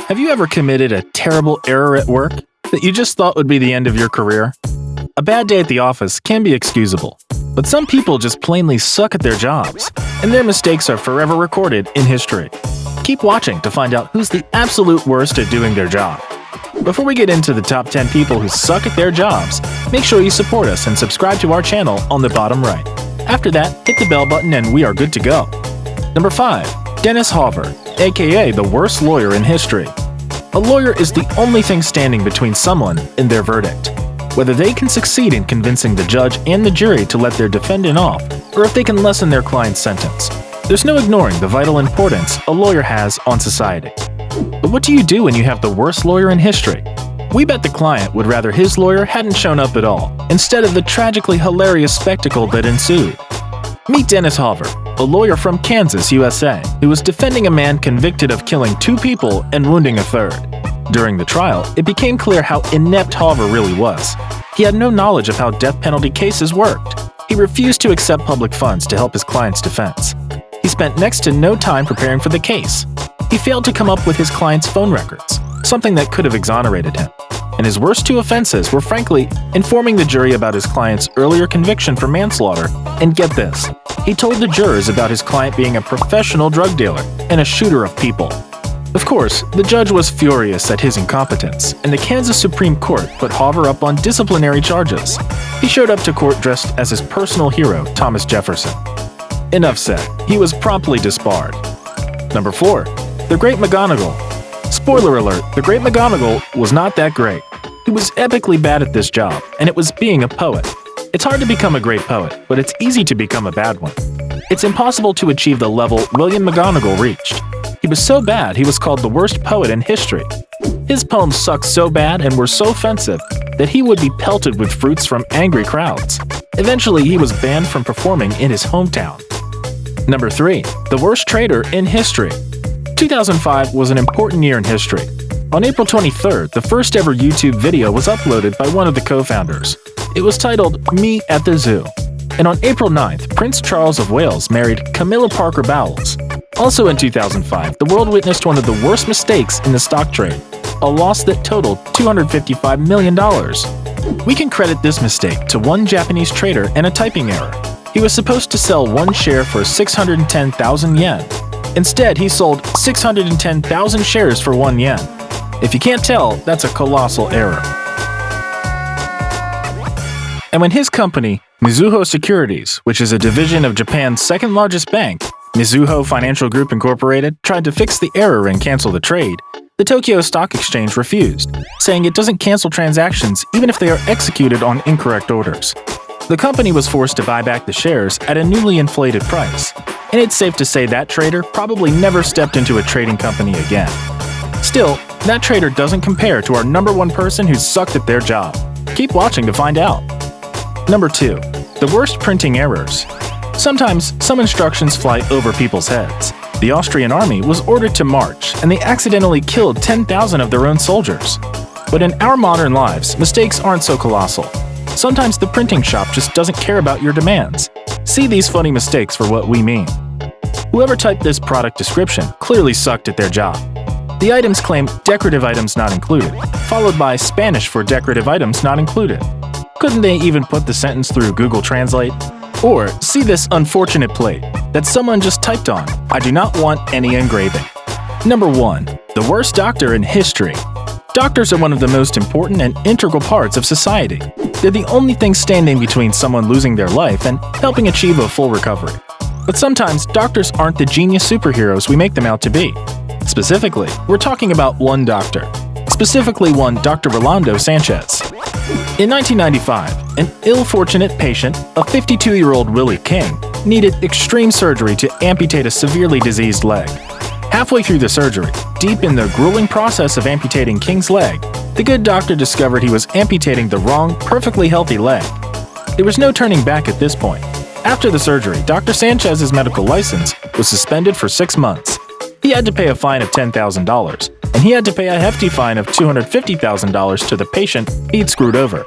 Have you ever committed a terrible error at work that you just thought would be the end of your career? A bad day at the office can be excusable, but some people just plainly suck at their jobs, and their mistakes are forever recorded in history. Keep watching to find out who's the absolute worst at doing their job. Before we get into the top 10 people who suck at their jobs, make sure you support us and subscribe to our channel on the bottom right. After that, hit the bell button and we are good to go. Number 5. Dennis Hawver, aka the worst lawyer in history. A lawyer is the only thing standing between someone and their verdict. Whether they can succeed in convincing the judge and the jury to let their defendant off, or if they can lessen their client's sentence. There's no ignoring the vital importance a lawyer has on society. But what do you do when you have the worst lawyer in history? We bet the client would rather his lawyer hadn't shown up at all, instead of the tragically hilarious spectacle that ensued. Meet Dennis Hawver, a lawyer from Kansas, USA, who was defending a man convicted of killing 2 people and wounding a 3rd. During the trial, it became clear how inept Hawver really was. He had no knowledge of how death penalty cases worked. He refused to accept public funds to help his client's defense. He spent next to no time preparing for the case. He failed to come up with his client's phone records, something that could have exonerated him. And his worst 2 offenses were frankly informing the jury about his client's earlier conviction for manslaughter, and get this, he told the jurors about his client being a professional drug dealer and a shooter of people. Of course, the judge was furious at his incompetence, and the Kansas Supreme Court put Hawver up on disciplinary charges. He showed up to court dressed as his personal hero, Thomas Jefferson. Enough said, he was promptly disbarred. Number 4. The Great McGonagall. Spoiler alert, the Great McGonagall was not that great. He was epically bad at this job, and it was being a poet. It's hard to become a great poet, but it's easy to become a bad one. It's impossible to achieve the level William McGonagall reached. He was so bad he was called the worst poet in history. His poems sucked so bad and were so offensive that he would be pelted with fruits from angry crowds. Eventually, he was banned from performing in his hometown. Number 3. The worst traitor in history. 2005 was an important year in history. On April 23rd, the first ever YouTube video was uploaded by one of the co-founders. It was titled Me at the Zoo. And on April 9th, Prince Charles of Wales married Camilla Parker Bowles. Also in 2005, the world witnessed one of the worst mistakes in the stock trade, a loss that totaled $255 million. We can credit this mistake to one Japanese trader and a typing error. He was supposed to sell one share for 610,000 yen. Instead, he sold 610,000 shares for 1 yen. If you can't tell, that's a colossal error. And when his company, Mizuho Securities, which is a division of Japan's second-largest bank, Mizuho Financial Group Incorporated, tried to fix the error and cancel the trade, the Tokyo Stock Exchange refused, saying it doesn't cancel transactions even if they are executed on incorrect orders. The company was forced to buy back the shares at a newly inflated price, and it's safe to say that trader probably never stepped into a trading company again. Still, that trader doesn't compare to our number 1 person who sucked at their job. Keep watching to find out. Number 2. The worst printing errors. Sometimes, some instructions fly over people's heads. The Austrian army was ordered to march, and they accidentally killed 10,000 of their own soldiers. But in our modern lives, mistakes aren't so colossal. Sometimes the printing shop just doesn't care about your demands. See these funny mistakes for what we mean. Whoever typed this product description clearly sucked at their job. The items claim decorative items not included, followed by Spanish for decorative items not included. Couldn't they even put the sentence through Google Translate? Or see this unfortunate plate that someone just typed on, I do not want any engraving. Number 1. The worst doctor in history. Doctors are one of the most important and integral parts of society. They're the only thing standing between someone losing their life and helping achieve a full recovery. But sometimes, doctors aren't the genius superheroes we make them out to be. Specifically, we're talking about one doctor. Specifically one Dr. Rolando Sanchez. In 1995, an ill-fortunate patient, a 52-year-old Willie King, needed extreme surgery to amputate a severely diseased leg. Halfway through the surgery, deep in the grueling process of amputating King's leg, the good doctor discovered he was amputating the wrong, perfectly healthy leg. There was no turning back at this point. After the surgery, Dr. Sanchez's medical license was suspended for 6 months. He had to pay a fine of $10,000, and he had to pay a hefty fine of $250,000 to the patient he'd screwed over.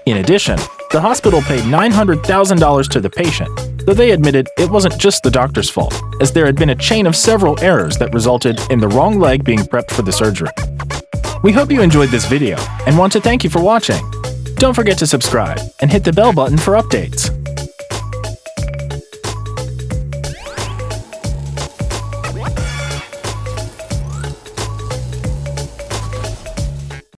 In addition, the hospital paid $900,000 to the patient, though they admitted it wasn't just the doctor's fault, as there had been a chain of several errors that resulted in the wrong leg being prepped for the surgery. We hope you enjoyed this video and want to thank you for watching. Don't forget to subscribe and hit the bell button for updates.